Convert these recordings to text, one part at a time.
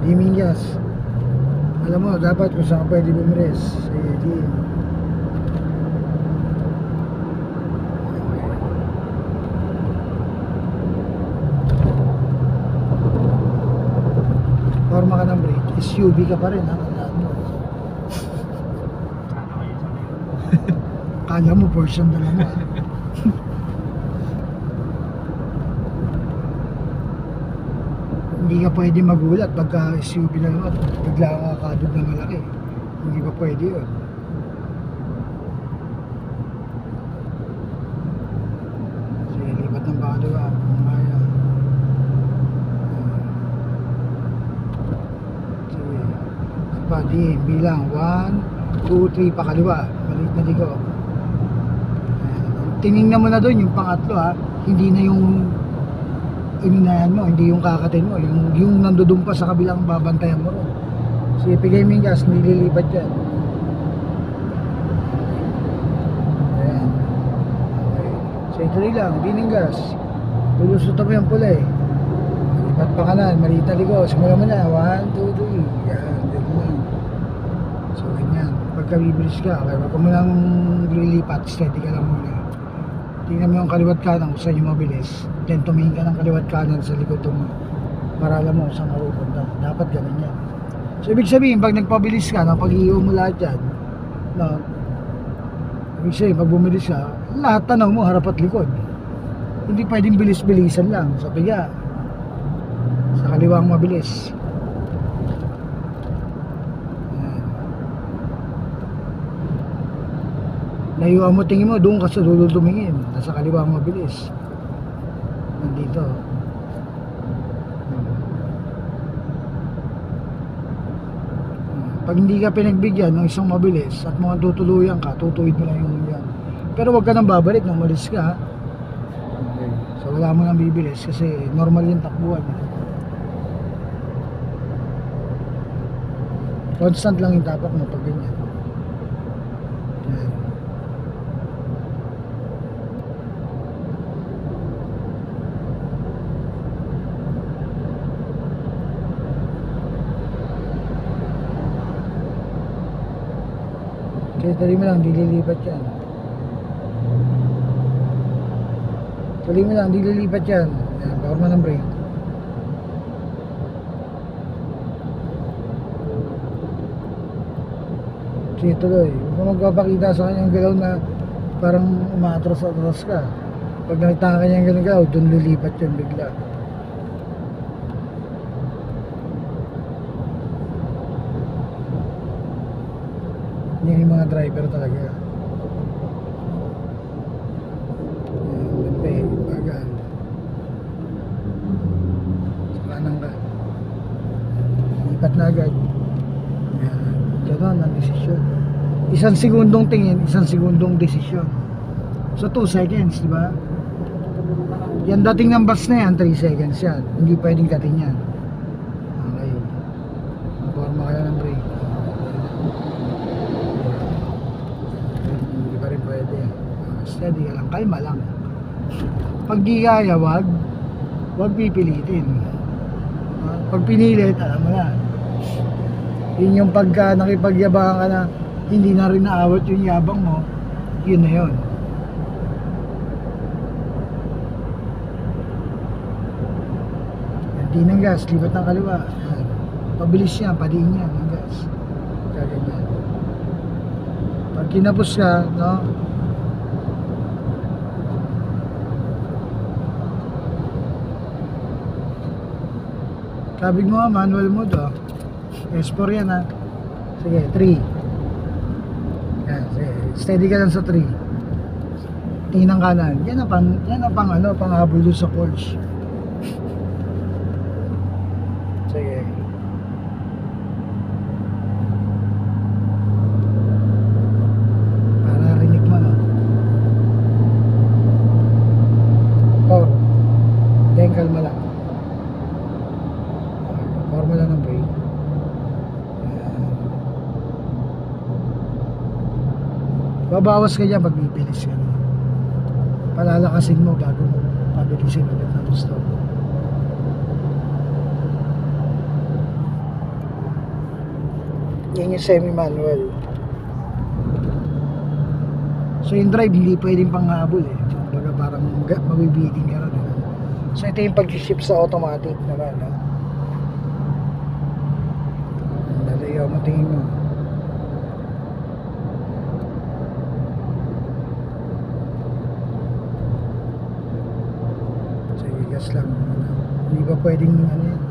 Dimingas. Alam mo, dapat kung saan ka pwede bumilis. Sige, di. Forma ka ng brake. SUV ka pa rin, ha? Tandaan mo. Kala mo, portion na lang, ha? Hindi ka pwede magulat pagka SUV na naman, bigla ka kakadog na malaki. Hindi pa pwede yun. Sige, lipat ng bakalawa. Mamaya. Sige. Sipa, di, bilang 1, 2, 3, pakaliwa. Maliit na ligo. Tinignan mo na doon yung pangatlo, ha. Hindi na yung inunahan mo, hindi yung kakatin mo, yung nandoon pa sa kabilang babantayan mo ron. Si pigay mo yung gas, nililipat yan. Ayan. Okay. So ituloy lang, hindi ng gas. Tulusot mo yung pula eh. Lipat pa kanan, maliit na ligo. Simula mo na, 1, 2, 3. Yan, dito lang. So ganyan. Pagka bibilis ka, okay, wag mo lang lilipat, steady ka lang muna. Tingnan mo yung kaliwat kanan kung saan yung mabilis. Then tumingin ka ng kaliwat kanan sa likod mo para alam mo kung saan ka pupunta. Dapat ganun yan. So ibig sabihin, pag nagpabilis ka, pag-iiwan mo lahat yan, no, ibig sabihin, pag bumilis ka, lahat tanaw mo, harap at likod. Hindi pwedeng bilis-bilisan lang. So piga, sa kaliwang mabilis. Layuan mo, tingin mo, doon ka sa dulo tumingin. Nasa kaliwa ang mabilis. Nandito. Pag hindi ka pinagbigyan ng isang mabilis at mga tutuluyan ka, tutuwid mo lang yung yan. Pero wag ka nang babalik nang malis ka. Okay. So wala mo nang bibilis kasi normal yung takbuhan. Constant lang yung tapak mo pag ganyan. Yan. Tuloy mo lang, di lilipat yan. Tuloy mo lang, di lilipat yan. Yan, forma ng brake. Sige, tuloy. Huwag mo magpapakita sa kanyang galaw na parang umaatras-atras ka. Pag nakita ka kanyang ganun galaw, doon lilipat yan bigla. Yan yung mga driver talaga. Lampe, bagal. Sa kanan ka. Lipat na agad. Yan. Gano'n ang desisyon. Isang segundong tingin, isang segundong desisyon. So 2 seconds, di ba? Yan dating ng bus na yan, 3 seconds yan. Hindi pwedeng dating yan. Okay. Forma kayo ng brake. Pwede. Steady ka lang, kalma lang. Pag di kaya, wag pipilitin. Pag pinilit, alam mo na. Yun yung pagka nakipagyabangan ka na hindi na rin naawat yung yabang mo, yun na yun. Hindi ng gas, lipat ng kaliwa. Pabilis yan, padiin yan ng gas. Kaganyan. Pag kinapos ka, no? Kabig mo, manual mode, oh. S4 yan, ha. Sige, 3. Yan, sige. Steady ka lang sa 3. Tingin ng kanan. Yan ang pang habol doon sa Porsche. Sige. Kalma lang. Forma lang ng brake. Babawas ka dyan pag bibilis ka. Palalakasin mo bago mo pabilisin ulit ng gusto. Yan yung semi-manual. So yung drive hindi pwedeng panghabol eh. Kumbaga parang mabibiting ka rin. So ito yung pag-shift sa automatic naman. No? Lalayaw mo tingin mo. Sige, gas lang. Hindi ba pwedeng ano yan?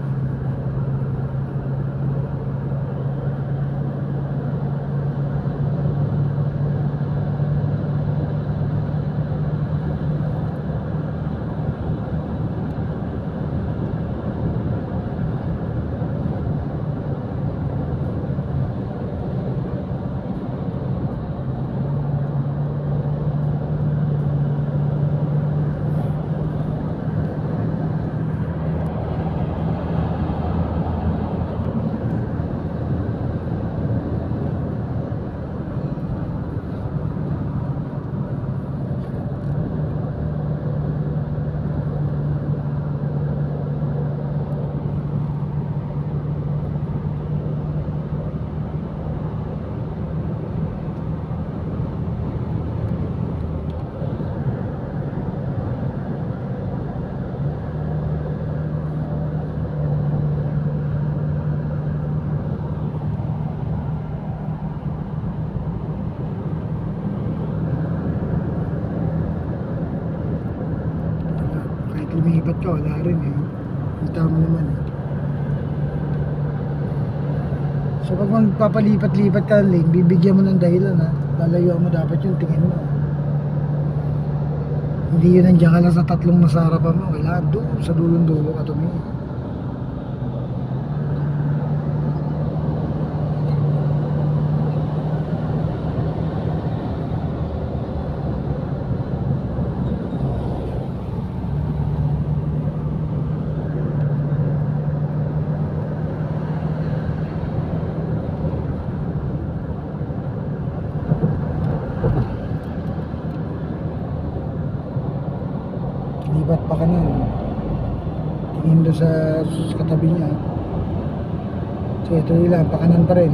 Lumipat ka, wala rin eh. Kita mo naman eh. So pag magpapalipat-lipat ka ng lane, bibigyan mo ng dahilan ha. Lalayuan mo dapat yung tingin mo. Hindi yun nandiyan ka lang sa tatlong nasa harapan mo. Kailangan doon sa dulong-dulo ka tumingin. Libat pa ka nun. Tingin doon sa katabi niya. So ito lang, pakanan pa rin.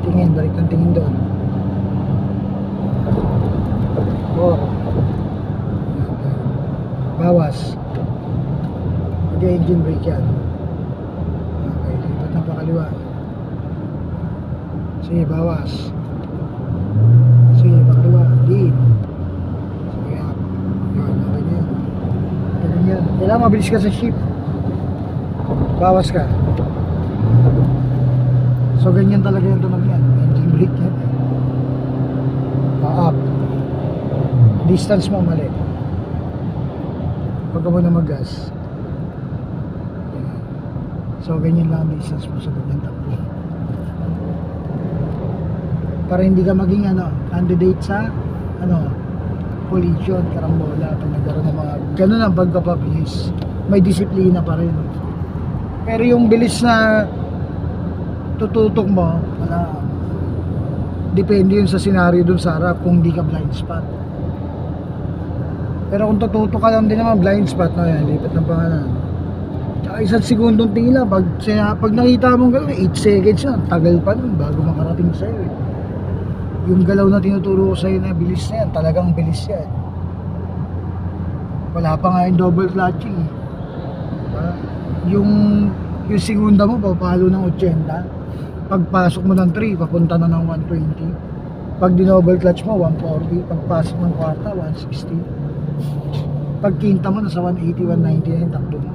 Tingin, balik ng tingin doon. 4. Bawas. Mag-engine brake yan. Okay, lipat na pa kaliwa. Sige, bawas. Sige, pakaliwa. Din. Kailangan mabilis ka sa shift. Bawas ka. So ganyan talaga yung tunog yan. Engine brake yan. Pa-up. Distance mo mali. Huwag ka muna mag-gas. So ganyan lang ang distance mo sa ganyan takbo. Para hindi ka maging candidate sa collision, karambola, pag nagkaroon ng mga ganun ang pagkapabilis. May disiplina pa rin. Pero yung bilis na tututok mo, wala. Depende yun sa senaryo dun sa harap kung di ka blind spot. Pero kung tututok ka lang din naman blind spot, no, yan, lipat ng pangalan. Tsaka isang segundong tingin lang, pag nakita mong gano'n, 8 seconds na, tagal pa nun bago makarating sa'yo eh. Yung galaw na tinuturo ko sa'yo na bilis na yan, talagang bilis yan. Wala pa nga yung double clutching. Yung segunda mo, papalo ng 80. Pagpasok mo ng 3, papunta na ng 120. Pag dinouble clutch mo, 140. Pagpasok ng kwarta, 160. Pag quinta mo, nasa 180, 190 na yung takbo mo.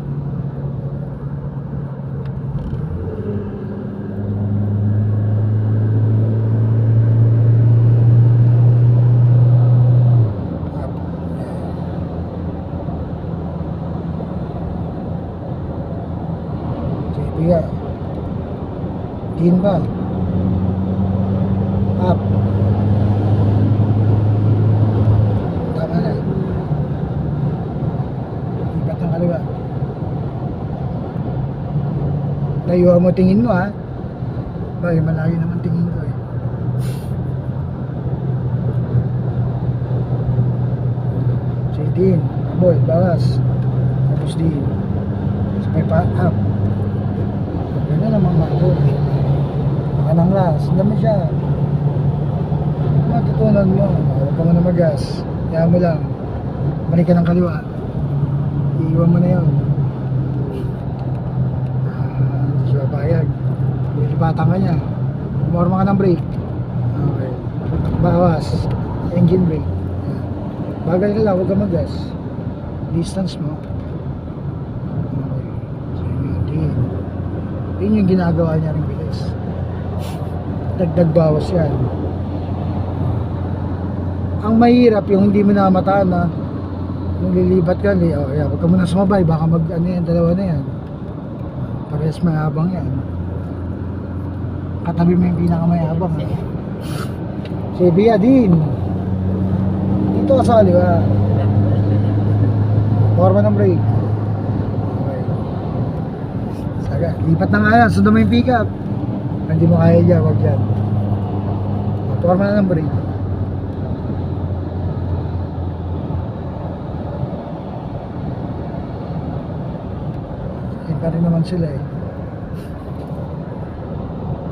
Kaya din ba up tama na lipat ng kaliwa layuan mo tingin mo ha bakit malayo naman tingin ko eh so din abol bawas tapos din sabay pa up gano'n naman mako camera, sundan mo siya. Matutunan mo, huwag ka mo na magas. Kaya mo lang, balik ka ng kaliwa. Iiwan mo na yun. Hindi siya papayag. Ilipatan ka niya. Umorma ka ng brake. Okay. Bawas. Engine brake. Bagal ka lang, huwag ka magas. Distance mo. Okay. So yun. Yun yung ginagawa niya rin bilis. Dagdag bawas yan. Ang mahirap yung hindi mo namataan na nung lilipat ka, huwag ka muna sumabay, baka yan, dalawa na yan. Parehas mayabang yan. Katabi mo yung pinakamayabang. Si Bia din. Dito ka sa kaliwa. Forma ng brake. Okay. Saga, lipat na nga yan, sundan mo yung pick up. Hindi mo kaya dyan, huwag dyan. Forma na ng brake. Pa rin naman sila eh.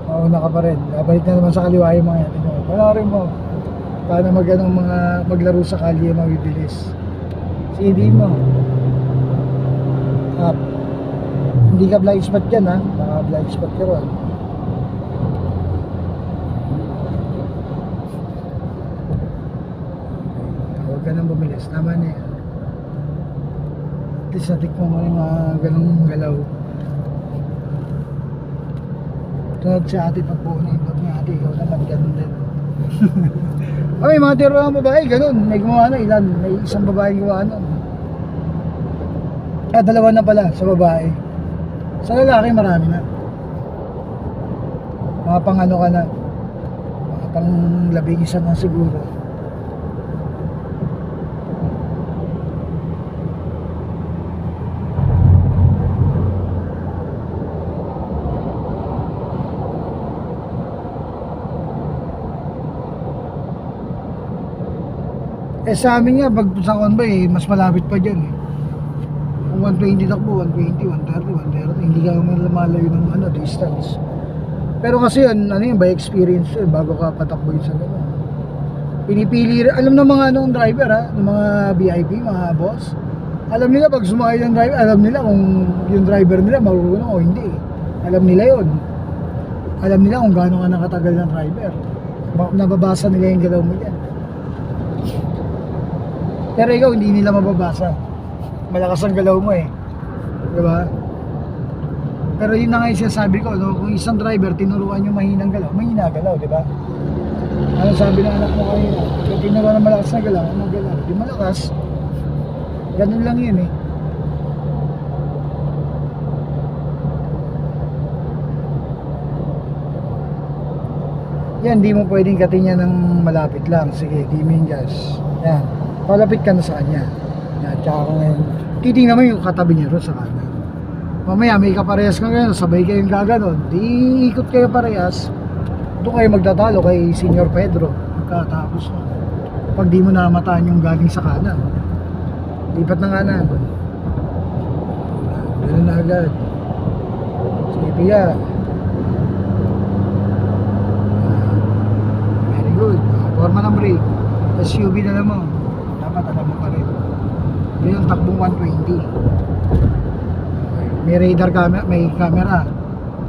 Mauna ka pa rin. Babalik na naman sa kaliwa yung mga yan. Panoorin mo. Paano maglaro sa kalye mabibilis. CD mo. Up. Hindi ka blind spot dyan ha. Baka blind spot ka ron. Huwag ka nang bumilis. Tama na yan. At least natikmo mo yung mga ganong galaw. Tunod si ate pagpunin. Pag ni ate, ikaw naman ganun din. Ay, mga tiro ng babae, ganun. May gumawa na ilan. May isang babae gumawa nun. Dalawa na pala sa babae. Sa lalaki, marami na. Mga pang ano ka na. Mga pang labing isa na siguro. Sa amin nga, pag sa convoy, mas malapit pa dyan eh. Kung 120 takbo, 120, 130, 130, hindi ka malayo ng distance. Pero kasi yan, by experience yun, bago ka patakbo yun sa gano'n. Pinipili rin, alam ng mga driver ng mga VIP, mga boss. Alam nila pag sumakay ng driver, alam nila kung yung driver nila marunong o hindi. Alam nila yun. Alam nila kung gaano ka nakatagal ng driver. Nababasa nila yung galaw mo dyan. Pero ikaw, hindi nila mababasa. Malakas ang galaw mo eh. Diba? Pero yun na nga yung sinasabi ko, no? Kung isang driver, tinuruan yung mahinang galaw, mahina galaw, diba? Ano sabi ng anak mo kanina? Kung tinuruan ng malakas na galaw, ano galaw? Di malakas. Ganun lang yun eh. Yan, di mo pwedeng katinyan ng malapit lang. Sige, di mo yung gas. Yan. Palapit ka na sa kanya. Yan, tsaka kung ngayon, titingnan mo yung katabi niya ron sa kanan. Mamaya may kaparehas ka ngayon, sabay kayong gaganon. Di ikot kayo parehas. Doon kayo magtatalo kay Senior Pedro. Pagkatapos mo. Pag di mo namataan yung galing sa kanan. Lipat na kanan. Ganun na agad. Sige, Pia. Very good. Forma ng brake. SUV na naman. Dapat alam mo pa rin. Yun yung takbong 120. May radar camera, may camera.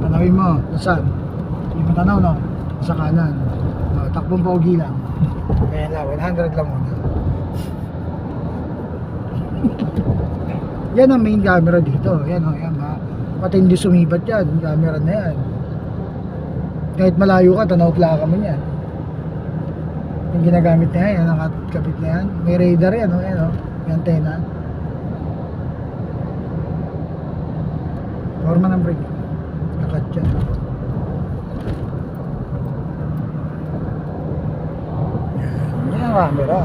Tanawin mo, saan? Hindi mo tanaw, no? Sa kanan. Takbong pogi lang. Kaya na, 100 lang muna. Yan ang main camera dito. Yan o, yan ha. Pati hindi sumibat yan. Camera na yan. Kahit malayo ka, tanaw plaka mo yan. Yung ginagamit na yan, yung nakakapit na yan. May radar yan, o, yan o. May antena. Forma ng brake. Nakat yan. Yan ang camera.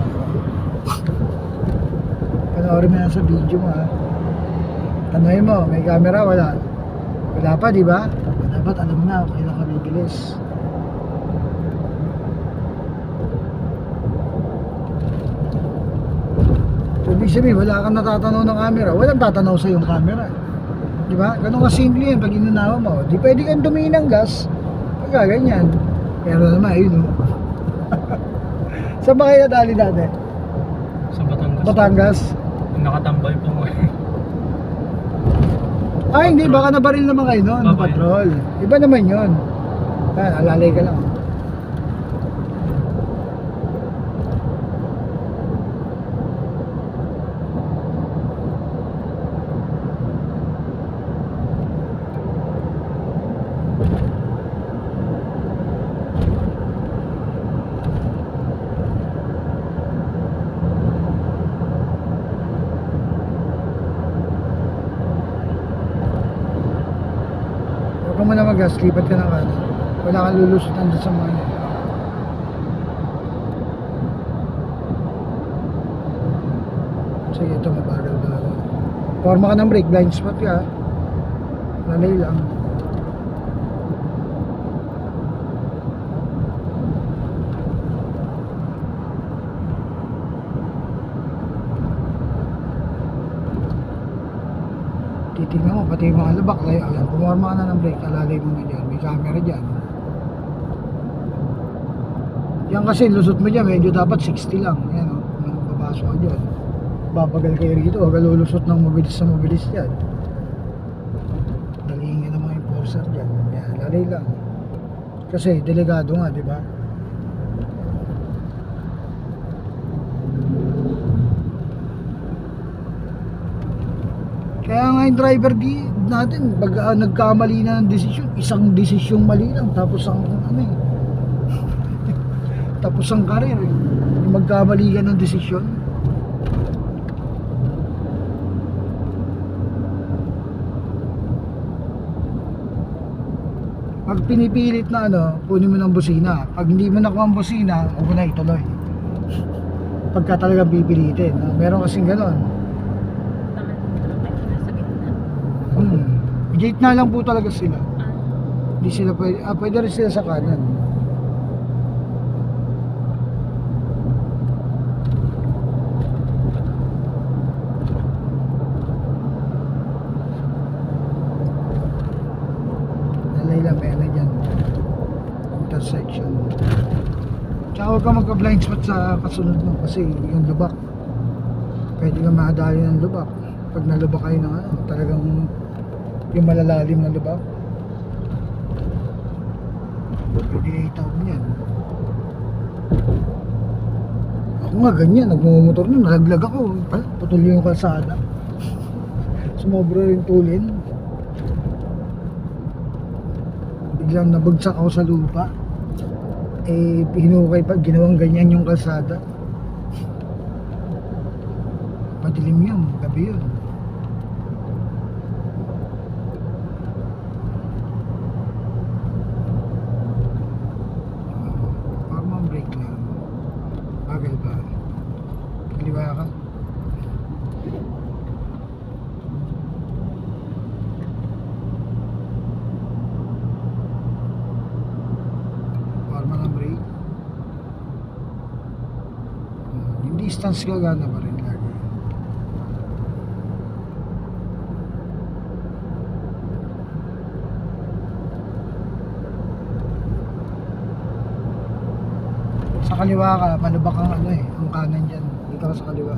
Panoorin mo yan sa video mo ha. Tanungin mo, may camera? Wala. Wala pa, di ba? Dapat alam mo na, kailan ka bibilis. So, ibig sabihin, wala kang natatanaw ng camera. Walang tatanaw sa yung camera. Di ba? Ganun ka simple yan pag inunawa mo. Di pwede kang tumingin ng gas. Magaganyan. Pero naman, yun o. Saan ba kayo nadali dati? Sa Batangas. Batangas? Nakatambay po mo. Ay, hindi. Baka nabaril naman kayo noon. Baka Patrol. Iba naman yun. Alalay ka lang. Huwag ka muna mag-gas, lipat ka ng kanan. Wala kang lulusutan doon sa mga yun. Sige, ito mabagal ba ako. Forma ka ng brake, blind spot ka. Lalay lang. Titignan mo, pati yung mga lubak. Ayan, pumorma ka na ng brake, alalay mo na dyan. May camera dyan. Yan kasi, lusot mo dyan, medyo dapat 60 lang. Ayan o, nang papasok ka dyan. Babagal kayo rito, huwag lulusot ng mabilis na mabilis dyan. Dalingin ng mga enforcer dyan. Ayan, lalay lang. Kasi, delikado nga, di ba? Kaya nga yung driver natin, pag nagkamali na ng desisyon, isang desisyong mali lang, tapos ang ano eh. Tapos ang karir eh. Yung magkamali ka ng desisyon. Pag pinipilit na ano, kunin mo ng busina. Pag hindi mo nakuha ang busina, huwag mo na ituloy. Pagka talagang pipilitin. Meron kasing ganon. Gate na lang po talaga sila. Hindi sila pwede, pwede rin sila sa kanan. Lalay lang, may ano dyan. Intersection. Tsaka huwag ka magka-blind spot sa kasunod mo kasi yung lubak. Pwede ka makadali ng lubak. Pag nalubak kayo ng ano, talagang yung malalalim na lubak. Pwede na itawag niyan. Ako nga ganyan, nagmumotor nun, nalaglag ako. Putol yung kalsada. Sumobra yung tulin. Biglang nabagsak ako sa lupa. Eh, hinukay pa, ginawang ganyan yung kalsada. Madilim yun, gabi yun. Parang break lang. Bagal ba? Kaliwa ka? Parang ng break. Yung distance gagana pa rin lagi. Sa kaliwa ka, malubak ang ano eh, ang kanan dyan. Dito ka sa kaliwa.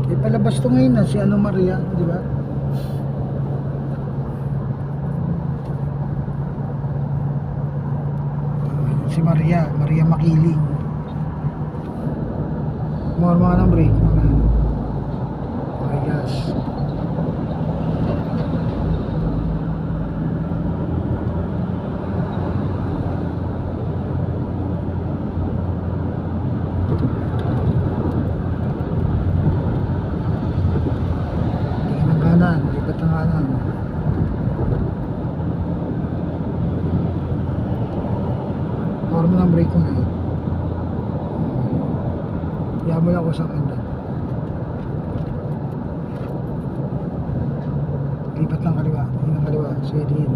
Eh palabas to ngayon na si ano Maria, di ba? Si Maria Makiling. Morma ka ng break. Okay, gas. Tingin ng kanan, lipat ng kanan. Morma ng break mo na eh. Kaya mo lang ko sa kanda. Lipat ng kaliwa. Tingin ng kaliwa. Sige din.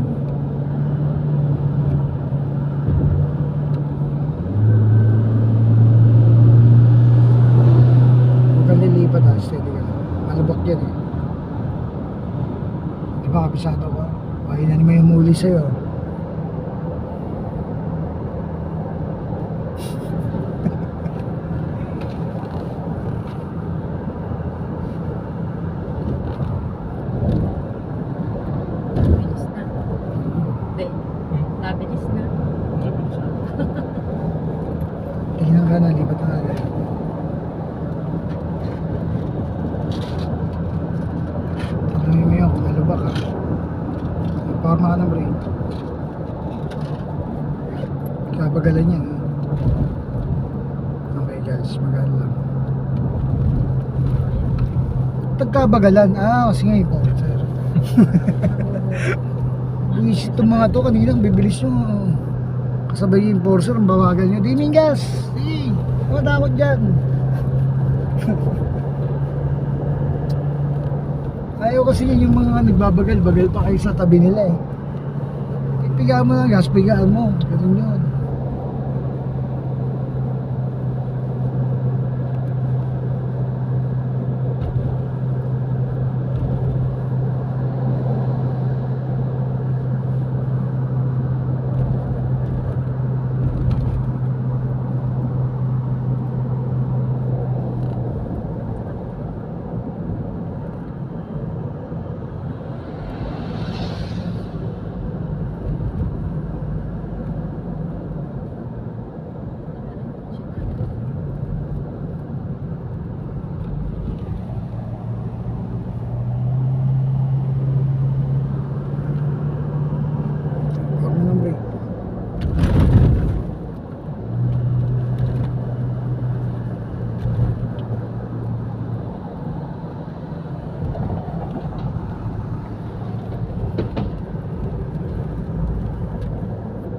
lilipat ha, steady ka lang. Malubak yan eh. Di ba kabisado ko? Ay na naman yung muli sa'yo. Nabilis na. Hindi. Nabilis na. Tingnan ka na, lipat na agad. Tanongin mo yun kung malubak ha. Nagpawarma ka ng brake. Kabagalan yan ha. Okay guys, magaan lang. Pagkabagalan, kasi nga yung sir. Buisit itong mga to, kanina bibilis yung kasabay yung enforcer, ang bawagan nyo. Di Mingas! Di! Matakot dyan! Ayaw kasi yung mga nagbabagal-bagal pa kayo sa tabi nila eh. Pigaan mo ng gas, pigaan mo. Ganun yun. Huwag mo ng brake.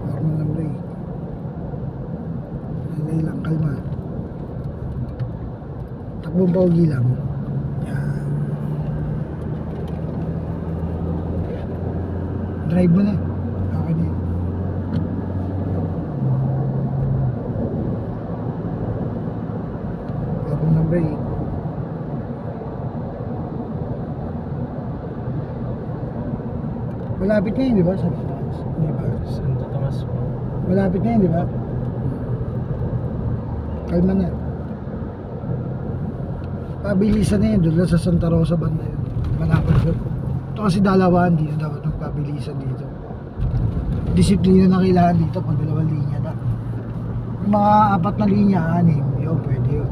Huwag mo ng brake. Lay lang, kalma. Takbong paugi lang. Yan. Drive mo na. Okay na yun. Huwag mo ng brake. Malapit na yun, di ba? Sa Tomas? Hindi ba? Santo Tomas po. Malapit na yun, di ba? Kalma na. Pabilisan na yun, doon lang sa Santa Rosa banda yun. Malapit doon. Ito kasi dalawahan dito, dapat magpabilisan dito. Disiplina na kailangan dito pag dalawang linya na. Yung mga 4 na linya, 6, yun, pwede yun.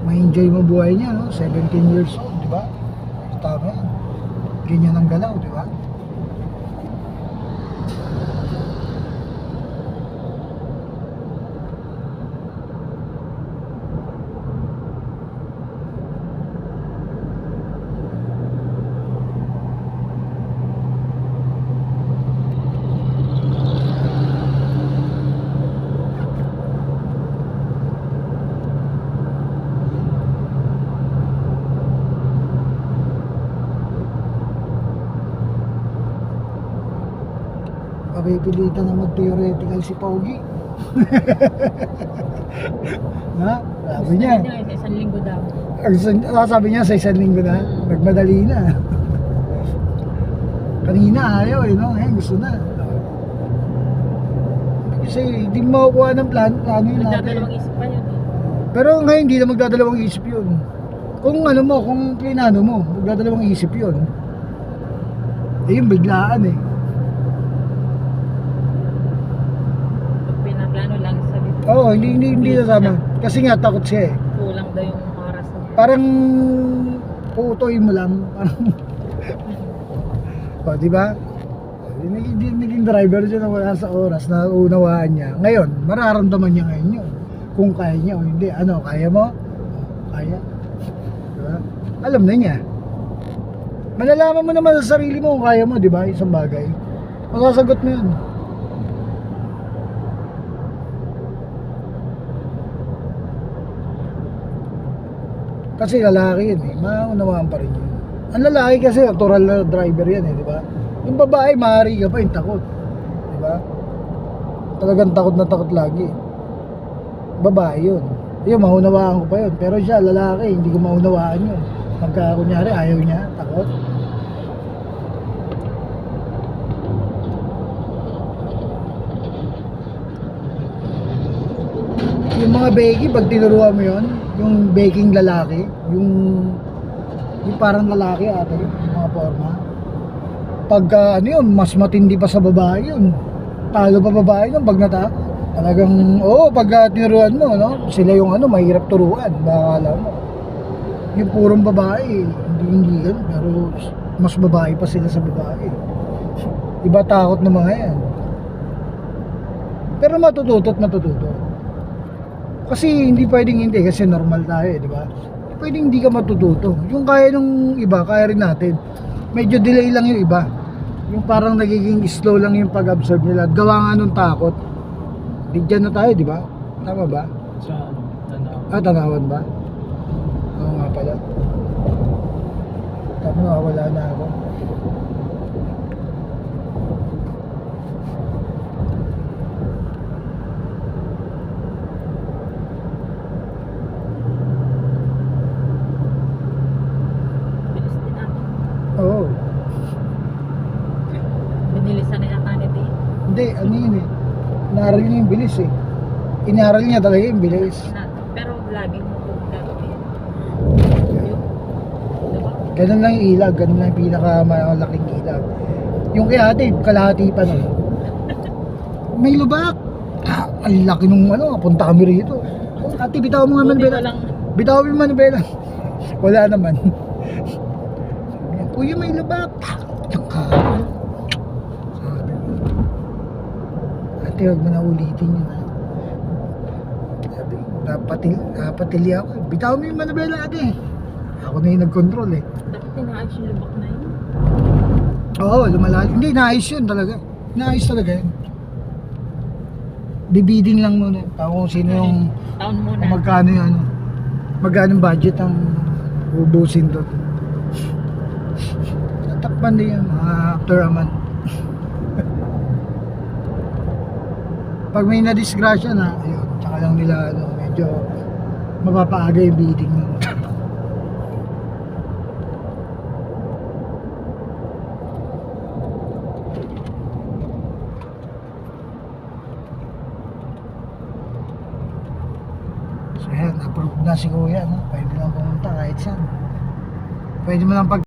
Ma-enjoy mo buhay niya, no? 17 years old, di ba? Tama yan. Ganyan ang galaw, di ba? Pagpipilitan na mag-theoretical si Pogi. Na? Sabi niya. Sa isang linggo daw. Sabi niya sa 1 linggo na. Nagmadali na. Kanina ayaw eh, no? Ngayon gusto na. Kasi hindi mo makukuha ng plano yun natin. Nagdadalawang isip pa yun. Pero ngayon hindi na magdadalawang isip yun. Kung ano mo, kung plinano mo, magdadalawang isip yun. Eh yung biglaan eh. Pag pinaplano lang sa dito. Oo, hindi nasama. Kasi nga takot siya eh. Kulang daw yung oras niya. Parang uutoy mo lang. Parang o, di ba? Naging driver siya na wala sa oras na unawaan niya. Ngayon, mararamdaman niya ngayon yun. Kung kaya niya o hindi. Ano, kaya mo? Kaya. Diba? Alam na niya. Malalaman mo naman sa sarili mo kung kaya mo, di ba? Isang bagay. Masasagot mo yun. Kasi lalaki yun eh, maunawaan pa rin yun. Ang lalaki kasi natural na driver yan eh, di ba? Yung babae, maaari ka pa yung takot. Di ba? Talagang takot na takot lagi. Babae yun. Yun, maunawaan ko pa yun. Pero siya, lalaki, hindi ko maunawaan yun. Pagka kunyari, ayaw niya, takot. Yung mga baking, pag tinuruan mo yun, yung baking lalaki, yung parang lalaki ata yun, yung mga forma. Pagka ano yun, mas matindi pa sa babae yun. Talo pa babae yun pag natakot. Talagang, oo, pagka tinuruan mo, no? Sila yung ano, mahirap turuan, baka alam mo. Yung purong babae, hindi ganun, pero mas babae pa sila sa babae. Iba takot ng mga yan. Pero matututo at matututo. Kasi hindi pwedeng hindi, kasi normal tayo, di ba? Pwedeng hindi ka matututo. Yung kaya nung iba, kaya rin natin. Medyo delay lang yung iba. Yung parang nagiging slow lang yung pag-absorb nila. At gawa nga nung takot. Bigyan na tayo, di ba? Tama ba? Sa ano, Tanaw. Tanawan ba? Oo nga pala. Tama, wala na ako. Bilis din natin. Oo. Binilisan na yata ni Dave. Hindi, ano yun eh. Inaral niya yung bilis eh. Inaral niya talaga yung bilis. Pero laging gagawin. Diba? Ganun lang yung ilag, ganun lang yung pinakamalaking ilag. Yung kay ate, kalahati pa na. May lubak. Ang laki nung ano, punta kami rito. Ate, bitaw mo nga Buti manibela. walang Bitaw mo yung manibela. Wala naman. Kuya, may lubak. Yung karo. Sabi ko. Ate, huwag mo na ulitin yun ha. Sabi ko, napatili ako. Bitaw mo yung manibela ate. Ako na yung nag-control eh. dapat tinaayos yung lubak na yun. Oo, lumalalim. Hindi, naayos yun talaga. Naayos talaga yun. Bibidin lang muna. Kung sino yung, Taon muna. kung magkano yung ano, magkano yung budget ang ubusin doon. Tatakpan din yan, after a month. Pag may na-disgrasya na, ayun, tsaka lang nila, ano, medyo mapapaaga yung bidding nun. So yan, approve na si Kuya, no? Pwede lang pumunta kahit saan. Pwede mo lang pag